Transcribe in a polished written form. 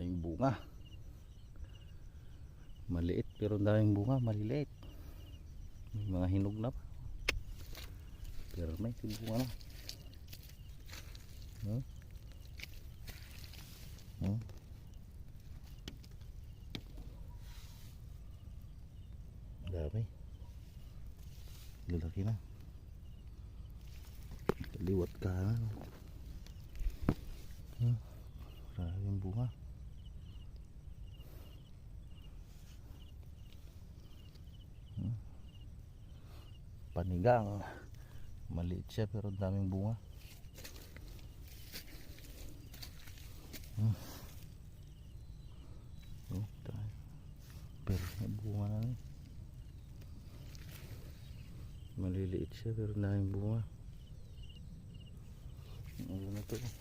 daming bunga. Maliit pero daming bunga, maliliit. May mga hinog na pa. Pero may bunga na. Dami. Lalaki na. Kaliwat ka na. Maraming bunga. Panigang. Maliit siya pero daming bunga. Pero may bunga na rin. Maliliit siya pero daming bunga. Ano na to?